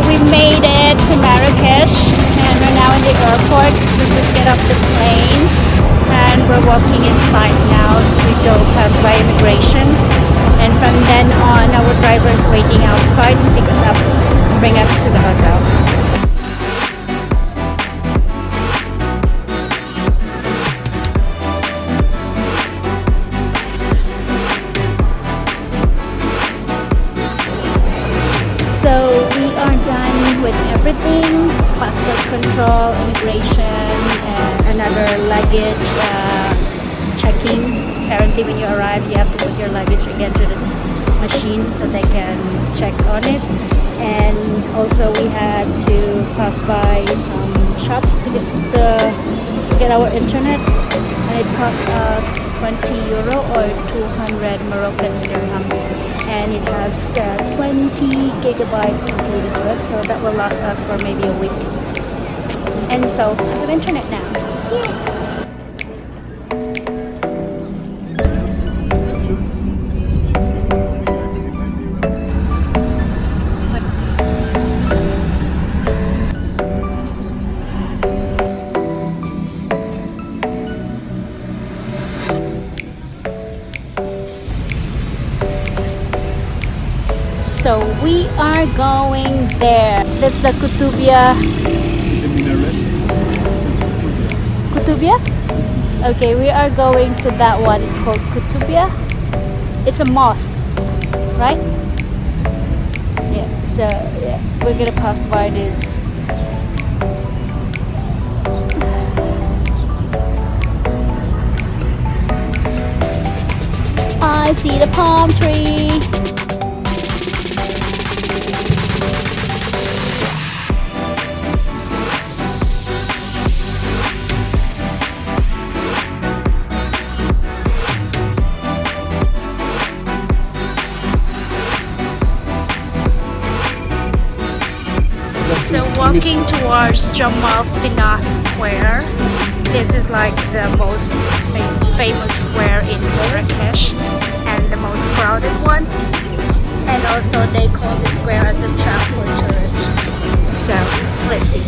we made it to Marrakesh and we're now in the airport. We just get off the plane and we're walking inside now to go past by immigration. And from then on, our driver is waiting outside to pick us up and bring us to the hotel. So we are done with everything, passport control, immigration, and another luggage checking. Apparently when you arrive you have to put your luggage again to the machine so they can check on it. And also we had to pass by some shops to get our internet, and it cost us 20 euro or 200 Moroccan dirham. And it has 20 gigabytes included to it, so that will last us for maybe a week. And so I have internet now. Yay! So we are going there. That's the Koutoubia. Koutoubia? Okay, we are going to that one. It's called Koutoubia. It's a mosque, right? Yeah, so yeah, we're gonna pass by this. I see the palm tree. So walking towards Jemaa El Fnaa Square. This is like the most famous square in Marrakesh and the most crowded one. And also they call this square as the trap for tourists. So let's see.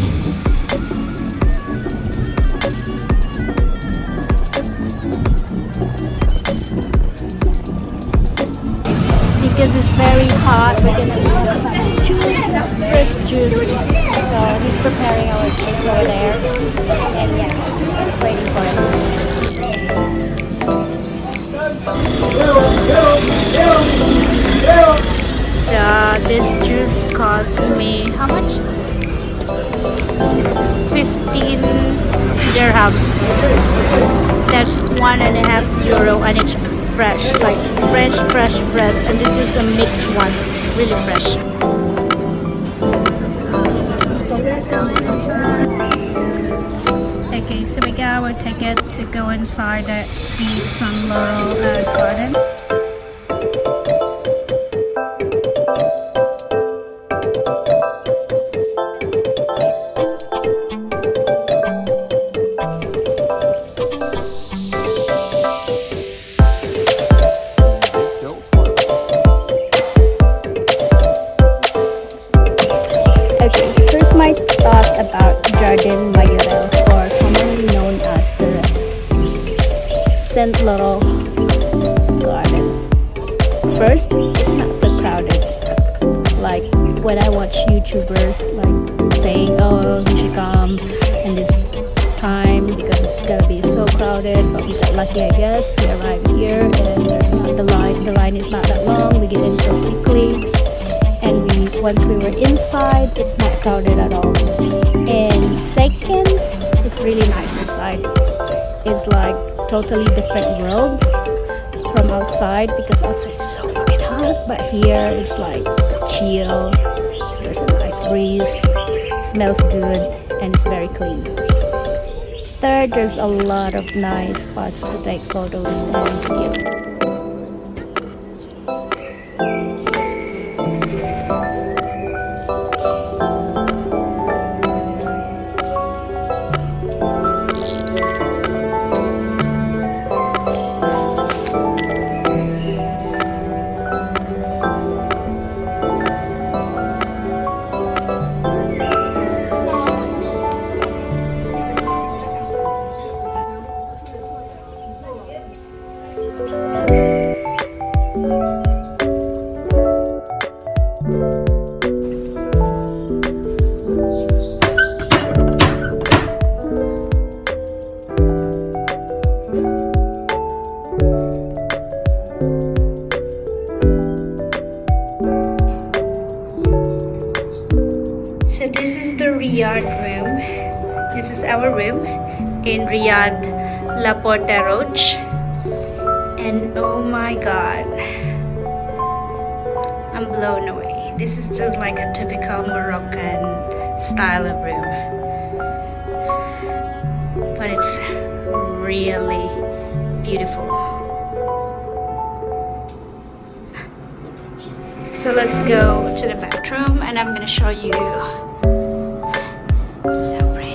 Because it's very hot, we're gonna need some juice, fresh juice. So he's preparing our juice over there, and yeah, just waiting for it. So this juice cost me how much? 15 dirham. That's €1.5, and it's fresh, like fresh, and this is a mixed one, really fresh. Okay, so we got our ticket to go inside the Yves Saint Laurent Garden. About Jardin Majorille, or commonly known as the Saint Laurent Garden. First, it's not so crowded. Like when I watch YouTubers like saying, "Oh, you should come in this time because it's gonna be so crowded," but we got lucky, I guess. We arrived here and there's not the line. The line is not that long. We get in so quickly. And once we were inside, it's not crowded at all. And second, it's really nice inside. It's like totally different world from outside, because outside is so fucking hot, but here it's like chill. There's a nice breeze, smells good, and it's very clean. Third, there's a lot of nice spots to take photos and videos. this is the Riad room. This is our room in Riad La Porte Rouge. And oh my god, I'm blown away. This is just like a typical Moroccan style of room. But it's really beautiful. So let's go to the bathroom and I'm gonna show you. So pretty.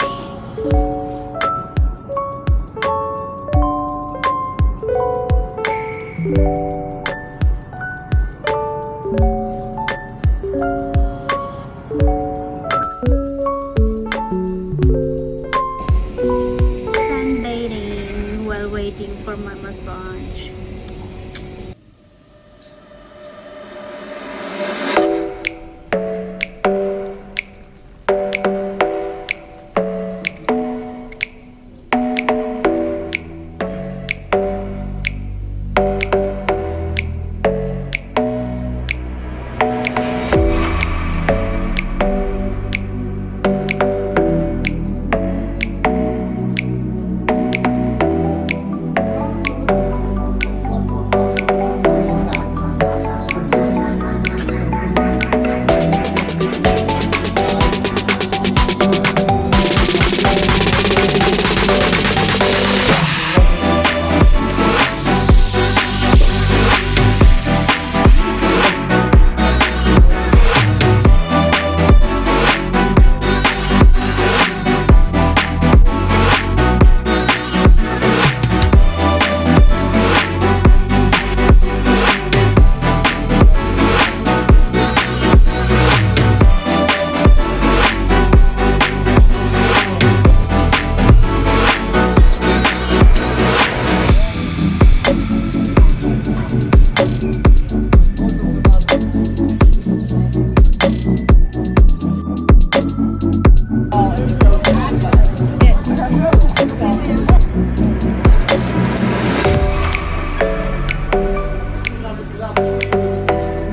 Sunbathing while waiting for my massage.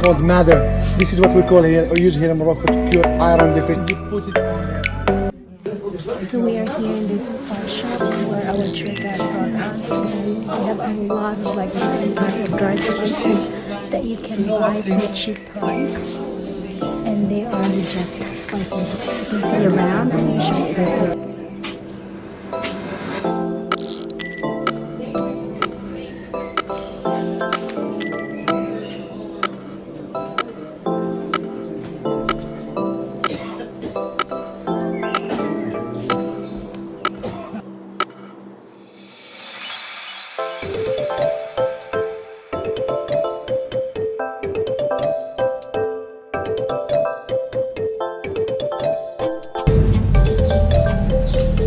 Called madder. This is what we call here, or use here in Morocco to cure iron deficiency. You put it on there. So we are here in this spa shop where our tour guide brought us, and they have a lot of like different types of dried spices that you can buy for a cheap price, and they are legit spices. You can see around and you should.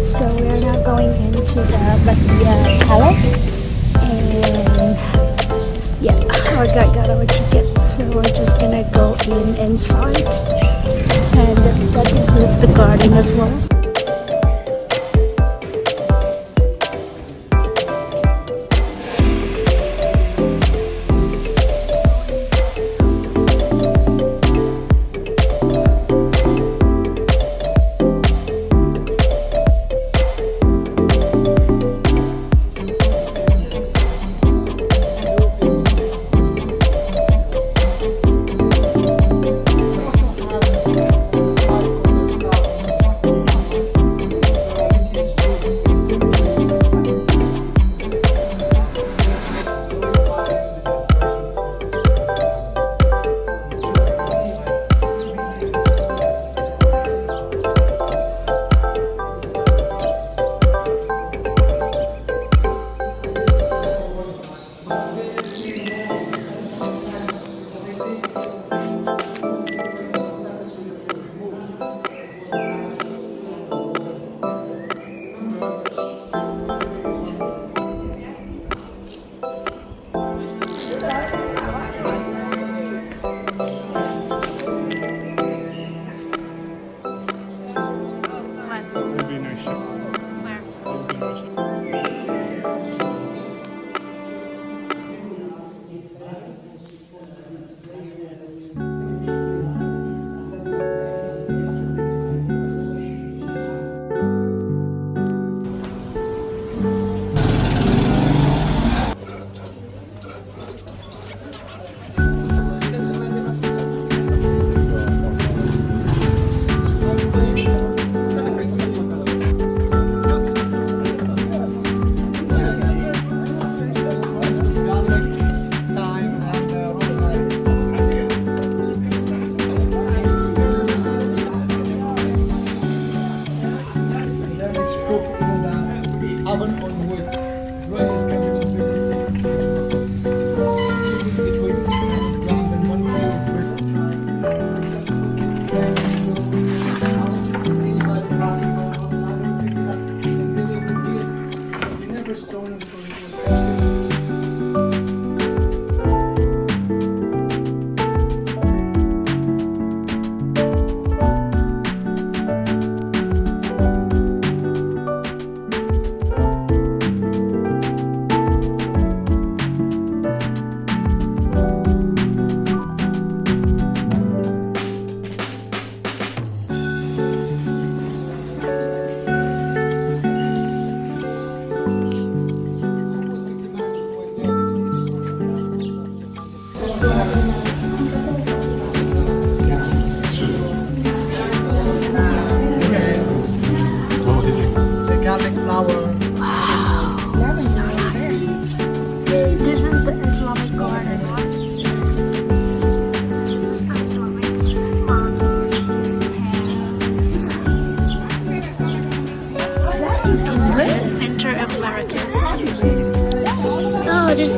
So we are now going into the palace, and yeah, our guide got our ticket, so we're just gonna go inside, and that includes the garden as well.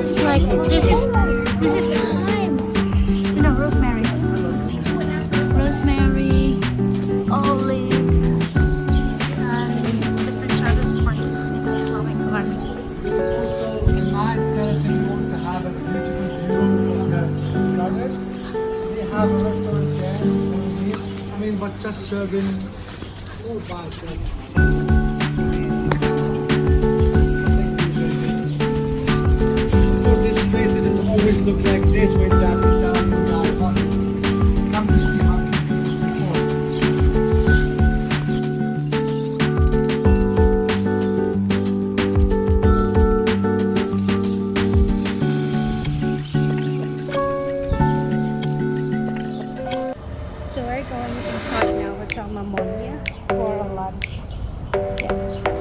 It's like this is thyme. You know, rosemary, olive, and different type of spices in Islamic garden. Also, a nice terracing room to have a beautiful view of the garden. We have a restaurant there. I mean, but just serving food by this place doesn't always look like this with that Italian guy, but come to see how So we're going inside now Hotel Mamonia for a lunch. Yeah, so.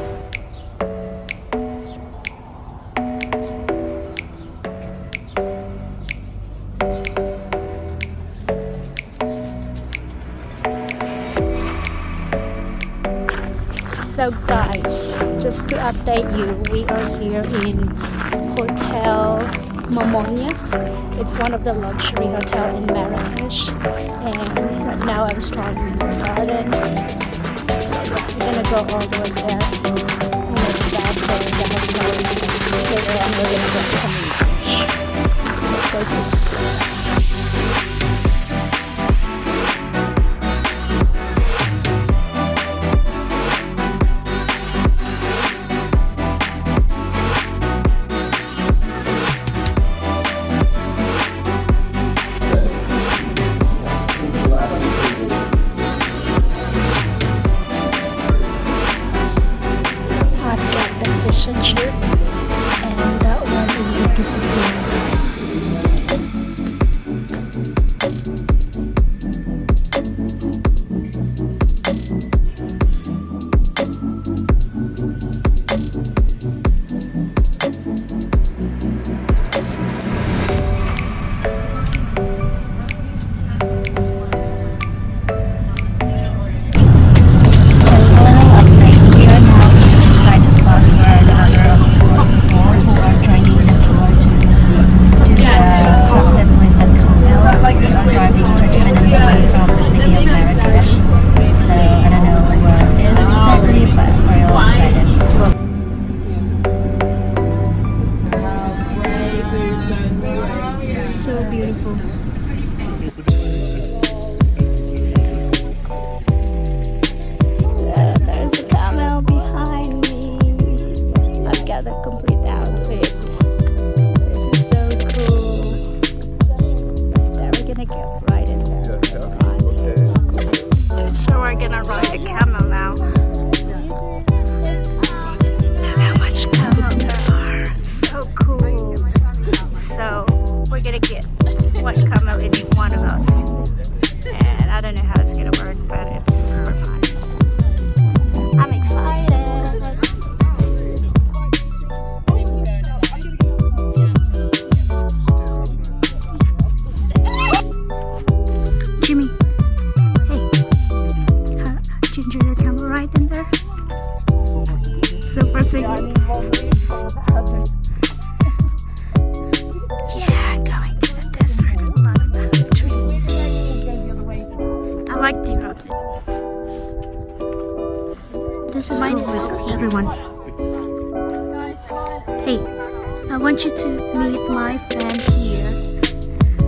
So guys, just to update you, we are here in Hotel Mamonia. It's one of the luxury hotel in Marrakesh, and right now I'm strolling in the garden. So yeah, we're gonna go all the way there. And maybe back there in the hotel. Later on we're gonna get some lunch. Because it's fish and chip, and that one is the quesadilla. So beautiful. So there's the Camel behind me. I've got the complete outfit. This is so cool. Then we're gonna get right in there. So we're gonna ride the camel now. Look how much camel there are. So cool. So we're gonna get one camel each one of us, and I don't know how it's gonna work, but it's super fun. I'm excited. Jimmy, hey, Ginger, your camel right in there. Super singing. Yeah, going to the desert with a lot of trees. I like the outfit. This is mine, everyone. Hey, I want you to meet my friend here.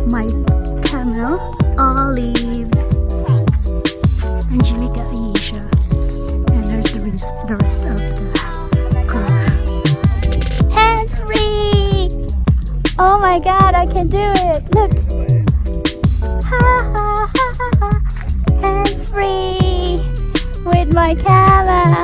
My camel, Olive. Angelica, Aisha. And there's the rest of the crew. Hands free! Oh my god, I can do it! Look! Ha ha ha ha ha! Hands free! With my camera!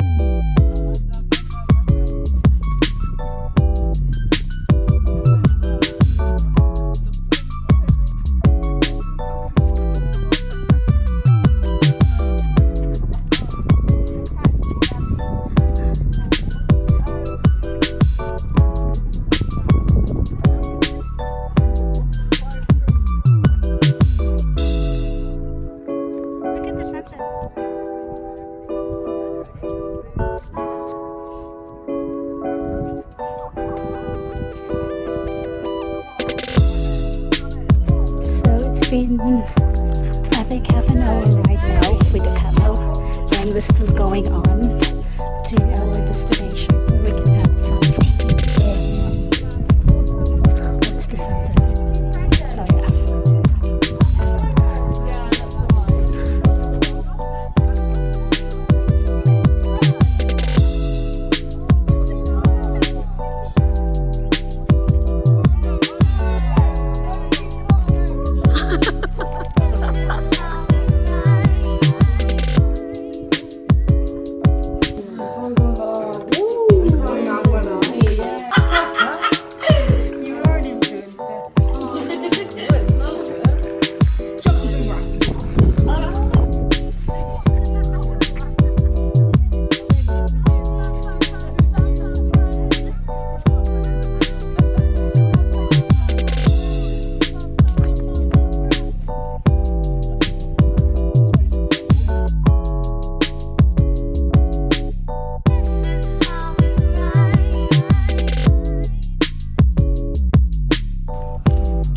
Look at the sunset. been, I think, half an hour right now with the camel, and we're still going on to our destination where we can have some tea and watch the sunset. So yeah.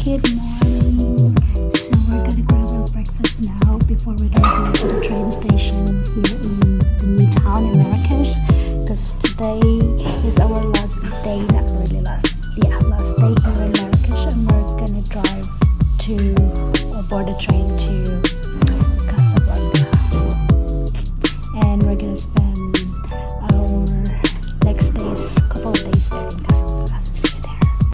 Good morning. So we're gonna grab our breakfast now before we're gonna go to the train station here in the new town in Marrakesh. Because today is our last day, not really last day here in Marrakesh, and we're gonna drive to or board a train to